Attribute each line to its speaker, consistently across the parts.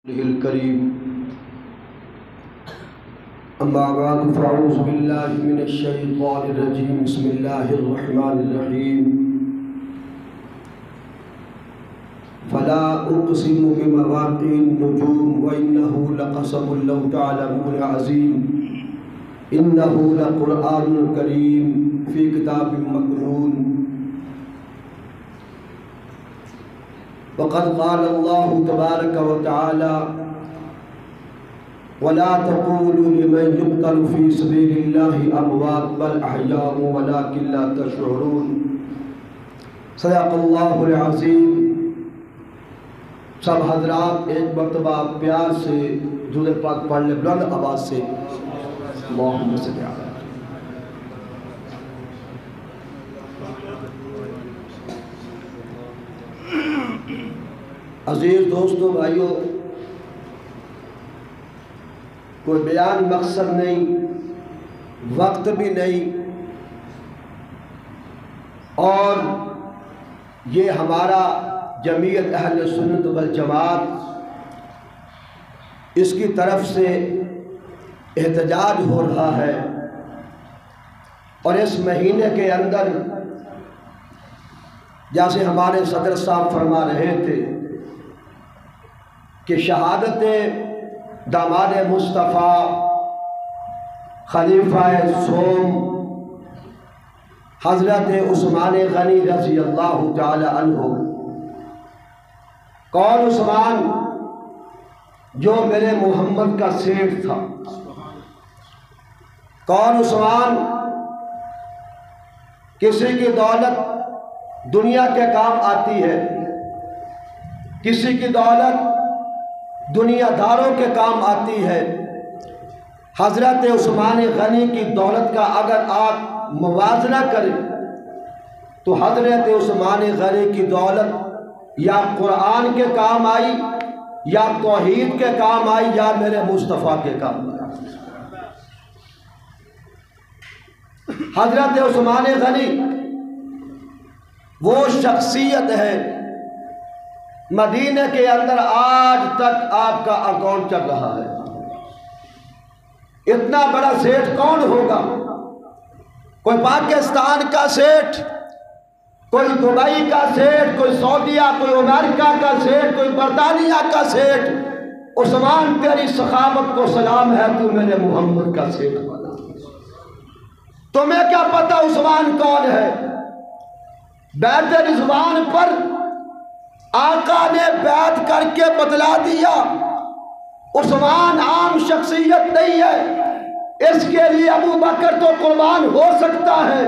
Speaker 1: الكريم أما بعد فأعوذ بالله من الشيطان الرجيم بسم الله الرحمن الرحيم فلا أقسم بمواقع النجوم وإنه لقسم لو تعلمون عظيم إنه لقرآن كريم في كتاب مكنون وقد قال الله تبارك وتعالى ولا تقولوا لمن يقتل في سبيل الله أموات بل أحياء ولكن لا تشعرون صدق اللہ العظیم۔ سب حضرات ایک مرتبہ پیار سے درود پاک پڑھ لیں بلند آواز سے، اللہم صل علی۔ عزیز دوستو بھائیو، کوئی بیان مقصد نہیں، وقت بھی نہیں، اور یہ ہمارا جمعیت اہل سنت والجماعت اس کی طرف سے احتجاج ہو رہا ہے، اور اس مہینے کے اندر جیسے ہمارے صدر صاحب فرما رہے تھے کہ شہادت داماد مصطفیٰ خلیفہ سوم حضرت عثمان غنی رضی اللہ تعالی عنہ، کون عثمان؟ جو میرے محمد کا سیٹھ تھا۔ کون عثمان؟ کسی کی دولت دنیا کے کام آتی ہے، کسی کی دولت دنیا داروں کے کام آتی ہے۔ حضرت عثمان غنی کی دولت کا اگر آپ موازنہ کریں تو حضرت عثمان غنی کی دولت یا قرآن کے کام آئی، یا توحید کے کام آئی، یا میرے مصطفیٰ کے کام آئی۔ حضرت عثمان غنی وہ شخصیت ہے مدینہ کے اندر آج تک آپ کا اکاؤنٹ چل رہا ہے۔ اتنا بڑا سیٹھ کون ہوگا؟ کوئی پاکستان کا سیٹھ، کوئی دبئی کا سیٹھ، کوئی سعودیہ، کوئی امریکہ کا سیٹھ، کوئی برطانیہ کا سیٹھ۔ عثمان تیری سخاوت کو سلام ہے، تو میرے محمد کا سیٹھ بنا۔ تمہیں کیا پتہ عثمان کون ہے؟ بیعت رضوان پر آقا نے بیعت کر کے بتلا دیا عثمان عام شخصیت نہیں ہے، اس کے لیے ابو بکر تو قربان ہو سکتا ہے،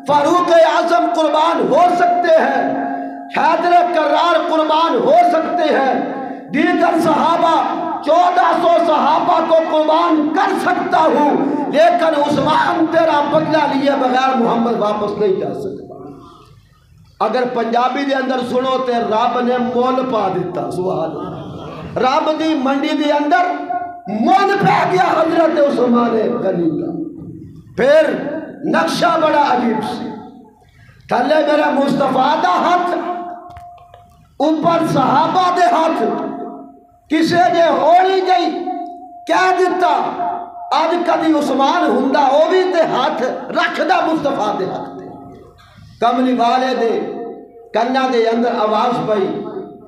Speaker 1: فاروق اعظم قربان ہو سکتے ہیں، حیدر کرار قربان ہو سکتے ہیں، دیگر صحابہ 1400 صحابہ کو قربان کر سکتا ہوں، لیکن عثمان تیرا بدلہ لیے بغیر محمد واپس نہیں جا سکتا۔ اگر پنجابی دے اندر سنو تے رب نے مول پا دیتا، سبحان اللہ، رب دی منڈی دے اندر مول پہ گیا حضرت عثمان غنی کا۔ پھر نقشہ بڑا عجیب سی، تھلے میرے مصطفیٰ دا ہاتھ، اوپر صحابہ دے ہاتھ، کسے نے ہوڑی گئی کہہ دیتا آج کدی عثمان ہندہ ہووی تے ہاتھ رکھ دا مصطفیٰ دے ہاتھ دے۔ کملی والے دے کنہ دے اندر آواز پئی،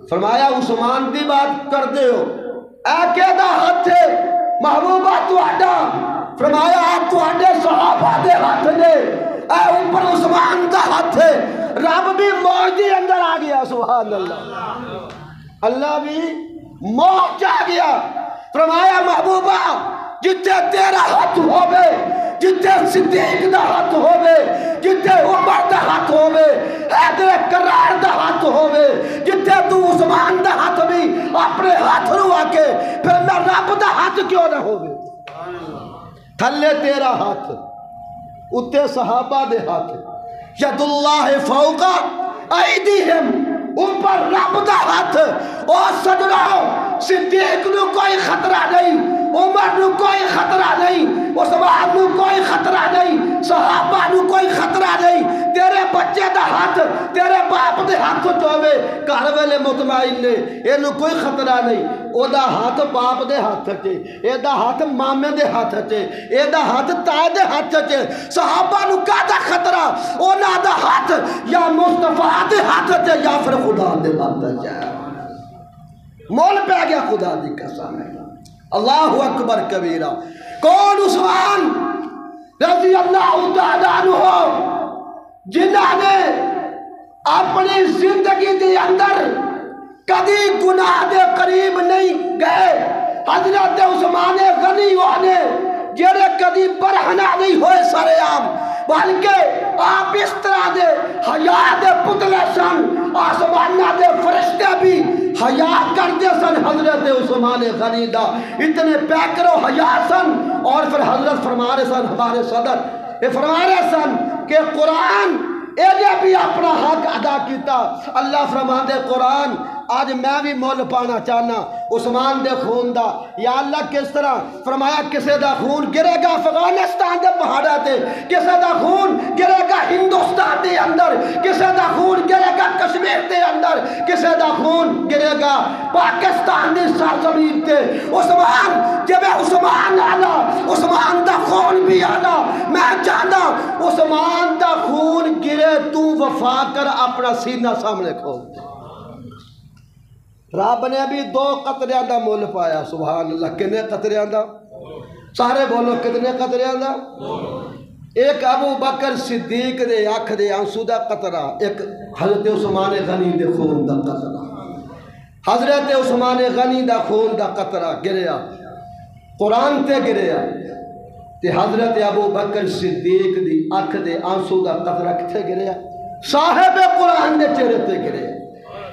Speaker 1: فرمایا عثمان دی بات کر دے ہو، اے کہ دا ہاتھ ہے محبوبہ تو اڈا، فرمایا آپ تو اڈے صحابہ دے ہاتھ دے، اے اوپر عثمان دا ہاتھ ہے۔ رب بھی موج دی اندر آ گیا، سبحان اللہ، اللہ بھی موج جا گیا۔ فرمایا محبوبہ جتے تیرا ہاتھ ہوئے، جتے صدیق دا ہاتھ ہوئے، جتے عمر دا ہاتھ ہوئے، حیدر کرار دا ہاتھ ہوئے، جتے تو عثمان دا ہاتھ بھی اپنے ہاتھ رو آکے، پھر میں رب دا ہاتھ کیوں نہ ہوئے؟ تھلے تیرا ہاتھ، اتے صحابہ دے ہاتھ، ید اللہ فوق ایدیہم، اوپر رب دا ہاتھ۔ اور سجنوں صدیق نو کوئی خطرہ نہیں، عمر نو کوئی خطرہ نہیں، عثمان نو کوئی خطرہ نہیں، صحابہ نو کوئی خطرہ نہیں، تیرے بچے دا ہاتھ تیرے باپ دے ہاتھ چوے گھر ویلے مطمئن نے اینو کوئی خطرہ نہیں او دا ہاتھ باپ دے ہاتھ چے اے دا ہاتھ مامے دے ہاتھ چے اے دا ہاتھ تائے دے ہاتھ چے صحابہ نو کا دا خطرہ او نا دا ہاتھ یا مصطفیٰ دے ہاتھ چے یا پھر خدا دے ہاتھ چے مول پہ گیا خدا دی قسم ہے اللہ اکبر کبیرہ کون عثمان رضی اللہ تعالیٰ عنہ جنہاں نے اپنی زندگی دے اندر کدی گناہ دے قریب نہیں گئے حضرت عثمان غنی ہونے جڑے کدی برہنہ نہیں ہوئے سارے عام بلکہ آپ اس طرح دے حیا دے پتلے سن آسمانہ دے فرشتے بھی حیا کرتے سن حضرت عثمان غنی دا اتنے پیکر و حیا سن اور پھر حضرت فرما رہے سن ہمارے صدر یہ فرما رہے سن کہ قرآن ایجے بھی اپنا حق ادا کیتا اللہ فرما دے قرآن آج میں بھی مول پانا چاہنا عثمان دے خون دا یا اللہ کس طرح فرمایا کسے دا خون گرے گا افغانستان دے پہاڑا تے کسے دا خون گرے گا ہندوستان دے اندر کسے دا خون گرے گا کشمیر دے اندر کسے دا خون گرے گا پاکستان دے سرزمین تے عثمان جب عثمان آنا عثمان دا خون بھی آنا میں جانا عثمان دا خون گرے تو وفا کر اپنا سینہ سامنے کھول دے رب نے بھی 2 قطریاں دا مول پایا سبحان اللہ کنے قطریاں دا سارے بولو کتنے قطریاں دا ایک ابو بکر صدیق دے آنکھ دے آنسو دا قطرہ ایک حضرت عثمان غنی دے خون دا قطرہ حضرت عثمان غنی دا خون دا قطرہ گریا قرآن تے گریا تے حضرت ابو بکر صدیق دی آنکھ دے آنسو دا قطرہ کتے گریا صاحب قرآن دے چہرے تے گریا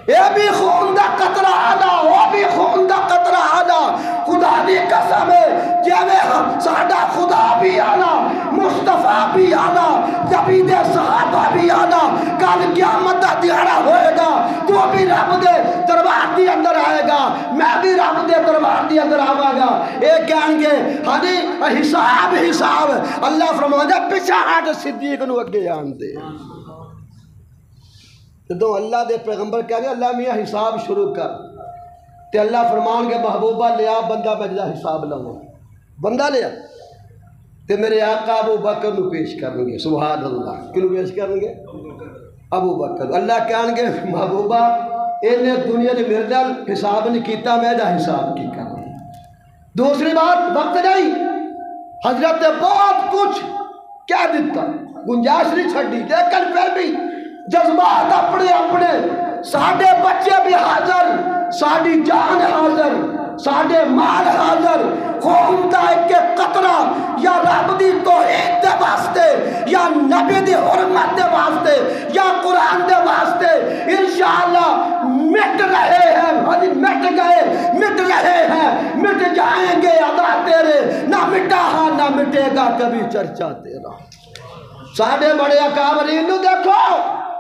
Speaker 1: اے بھی خون دا قطرہ آنا وہ بھی خون دا قطرہ آنا خدا دی قسم ہے جیوے ساڑھا خدا بھی آنا مصطفیٰ بھی آنا جبی دے صحابہ بھی آنا کل قیامت دا دیارہ ہوئے گا تو بھی رب دے دربار دی اندر آئے گا میں بھی رب دے دربار دی اندر آئے گا ایک کہیں گے ہنی حساب اللہ فرمانے پچھا ہاتھ صدیق نو اگے آن دے تو اللہ دے پیغمبر کہہ گئے اللہ میاں حساب شروع کر تے اللہ فرمان کے محبوبہ لیا بندہ بجدہ حساب لگو بندہ لیا تے میرے آقا ابو بکر نو پیش کریں گے سبحان اللہ کیوں پیش کریں گے ابو بکر اللہ کہیں گے محبوبہ انہیں دنیا نے میرے دل حساب نہیں کیتا میں دا حساب کی کریں دوسری بات وقت نہیں حضرت بہت کچھ کیا دیتا گنجائش نہیں چھڑی لیکن پھر بھی جذبات اپنے ساڑھے بچے بھی حاضر ساڑھی جان حاضر ساڑھے مال حاضر خون دا ایک قطرہ یا رب دی توحید دے واسطے یا نبی دی حرمت دے واسطے یا قرآن دے واسطے انشاءاللہ مٹ رہے ہیں مٹ گئے مٹ رہے ہیں مٹ جائیں گے ادا تیرے نہ مٹا ہاں نہ مٹے گا کبھی چرچا تیرا ساڑھے بڑے اکابرین نو دیکھو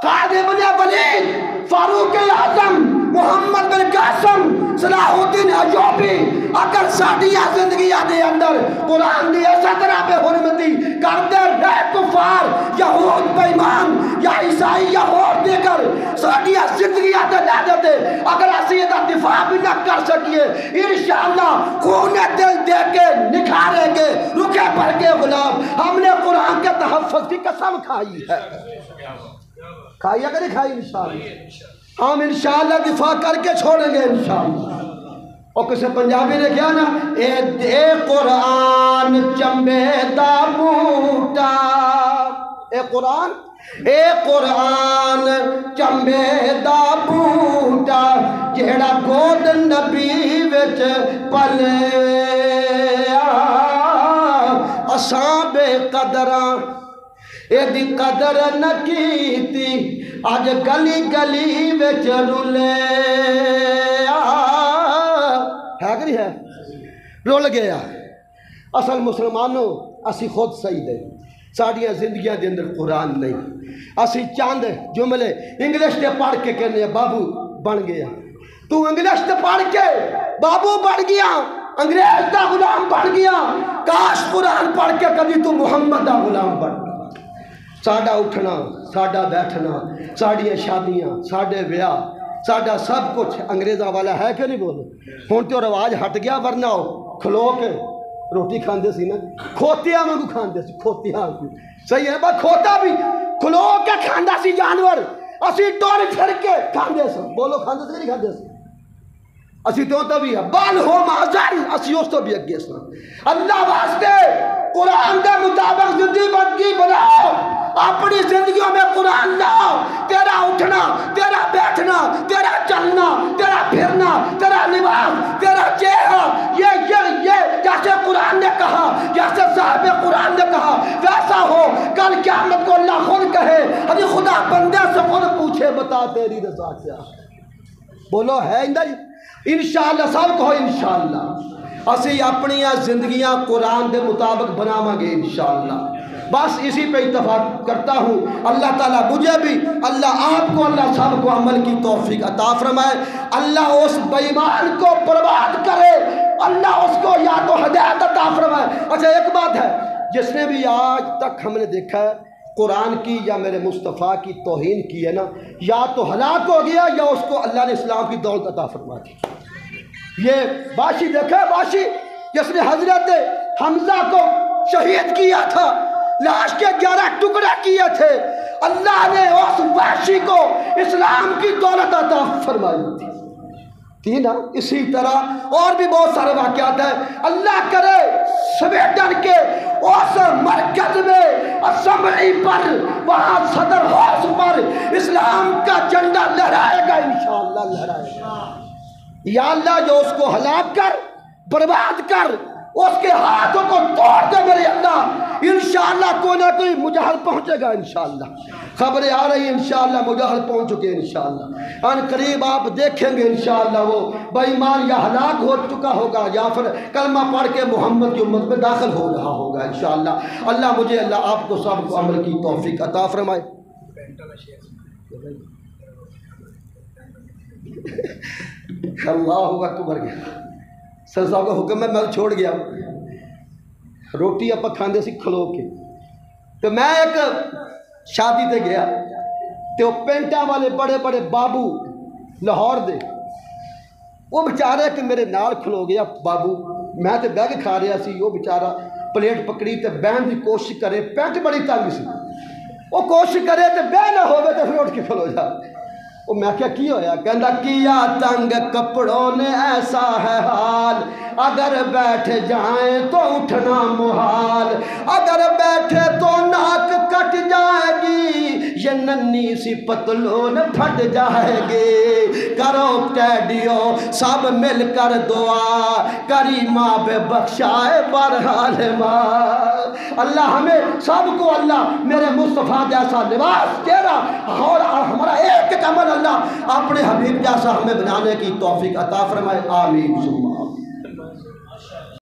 Speaker 1: خادم بن ولید فاروق اعظم محمد بن قاسم صلاح الدین ایوبی اگر ساڑھیاں زندگیاں دے اندر قرآن دی صدرہ بے حرمتی کردے رہے کفار یہود بیمان یا عیسائی یا اور دیگر ساڑھیاں زندگیاں دے لے دیتے اگر اسی دا دفاع بھی نہ کر سکیے انشاءاللہ خون دل دے کے نکھاریں گے رکے پر کے غلام ہم نے قرآن کے تحفظ کی قسم کھائی ہے کھائی اگر نہیں کھائی انشاءاللہ ہم انشاءاللہ دفاع کر کے چھوڑیں گے انشاءاللہ اور کسے پنجابی نے کیا نا اے قرآن چمبے دا بوٹا اے قرآن چمبے دا بوٹا جہڑا گود نبی وچ پلیا اساں بے قدراں اے دی قدر نہ کیتی آج گلی گلی وچ رولے ہے کہ نہیں ہے رول گیا اصل مسلمانوں اسی خود صحیح دیں ساڑیاں زندگیاں دے اندر قرآن نہیں اسی چاند جملے انگلش تے پڑھ کے کہنے بابو بن گیا تو انگلش تے پڑھ کے بابو بن گیا انگریز دا غلام بن گیا کاش قرآن پڑھ کے کبھی تو محمد دا غلام بن گیا ساڈا اٹھنا، ساڈا بیٹھنا، ساڑیاں شادیاں، ساڈے بیاہ، ساڈا سب کچھ انگریزاں والا ہے کہ نہیں بولو؟ ہن تو رواج ہٹ گیا، ورنہ کھلو کے روٹی کھاندے سی نا، کھوتیاں وانگو کھاندے سی، کھوتیاں وانگو، صحیح ہے با کھوتا بھی کھلو کے کھاندا سی جانور، اسی ٹور پھر کے کھاندے سی، بولو کھاندے سی نہیں کھاندے سی؟ اسی تو بھی ہے بال ہو معذر، اسی اس تو بھی اگے سن اللہ واسطے قرآن کے مطابق زندگی بناؤ، اپنی زندگیوں میں قرآن لاؤ، تیرا اٹھنا، تیرا بیٹھنا، تیرا چلنا، تیرا پھرنا، تیرا لباس، تیرا چہرہ، یہ جیسے قرآن نے کہا، جیسے صاحب قرآن نے کہا ویسا ہو، کل قیامت کو اللہ خود کہے، ابھی خدا بندے سے خود پوچھے بتا تیری رضا کیا ہے؟ بولو ہے انشاءاللہ سب کو انشاءاللہ اسی اپنی زندگیاں قرآن دے مطابق بناواں گے انشاءاللہ۔ بس اسی پہ اتفاق کرتا ہوں، اللہ تعالیٰ مجھے بھی، اللہ آپ کو، اللہ سب کو عمل کی توفیق عطا فرمائے، اللہ اس بے ایمان کو برباد کرے، اللہ اس کو یا تو ہدایت عطا فرمائے۔ اچھا ایک بات ہے، جس نے بھی آج تک ہم نے دیکھا ہے قرآن کی یا میرے مصطفیٰ کی توہین کی ہے نا، یا تو ہلاک ہو گیا یا اس کو اللہ نے اسلام کی دولت عطا فرما دی۔ یہ باشی دیکھے، باشی جس نے حضرت حمزہ کو شہید کیا تھا، لاش کے 11 ٹکڑے کیے تھے، اللہ نے اس باشی کو اسلام کی دولت عطا فرمائی تھی نا۔ اسی طرح اور بھی بہت سارے واقعات ہیں، اللہ کرے سویڈن کے اس مرکز میں اسمبلی پر، وہاں صدر ہاؤس پر اسلام کا جھنڈا لہرائے گا انشاءاللہ، لہرائے گا۔ یا اللہ جو اس کو ہلاک کر، برباد کر، اس کے ہاتھوں کو توڑ دے میرے اللہ، انشاءاللہ کوئی نہ کوئی مجاہد پہنچے گا انشاءاللہ۔ خبریں آ رہی ہیں انشاءاللہ مجاہد پہنچ چکے انشاءاللہ، ان قریب آپ دیکھیں گے انشاءاللہ وہ بے ایمان یا ہلاک ہو چکا ہوگا یا پھر کلمہ پڑھ کے محمد کی امت میں داخل ہو رہا ہوگا انشاءاللہ۔ اللہ مجھے، اللہ آپ کو سب کو عمل کی توفیق عطا فرمائے۔ اللہ اکبر گیا سر صاحب کا حکم ہے، میں چھوڑ گیا روٹی آپ کھاندے سی کھلو کے، تو میں ایک شادی تے گیا تو پینٹاں والے بڑے بڑے بابو لاہور دے، وہ بیچارے کہ میرے نال کھلو گیا بابو، میں تے بیگ کھا رہا سی، وہ بیچارہ پلیٹ پکڑی تے بہن کی کوشش کرے، پینٹ بڑی تنگ سی، وہ کوشش کرے تے بہ نہ ہوئے تو پھر اٹھ کے کھلو جا۔ وہ میں کیا ہویا؟ کہندا کیا تنگ کپڑوں نے ایسا ہے حال، اگر بیٹھ جائیں تو اٹھنا محال، اگر بیٹھے تو ناک کٹ جائے گی، یہ ننھی سی پتلون پھٹ جائے گی، کرو ٹیڈیو سب مل کر دعا، کریمہ بے بخشائے برحال ماں۔ اللہ ہمیں سب کو، اللہ میرے مصطفیٰ جیسا لباس چہرہ اور ہمارا ایک عمل اللہ اپنے حبیب جیسا ہمیں بنانے کی توفیق عطا فرمائے، آمین۔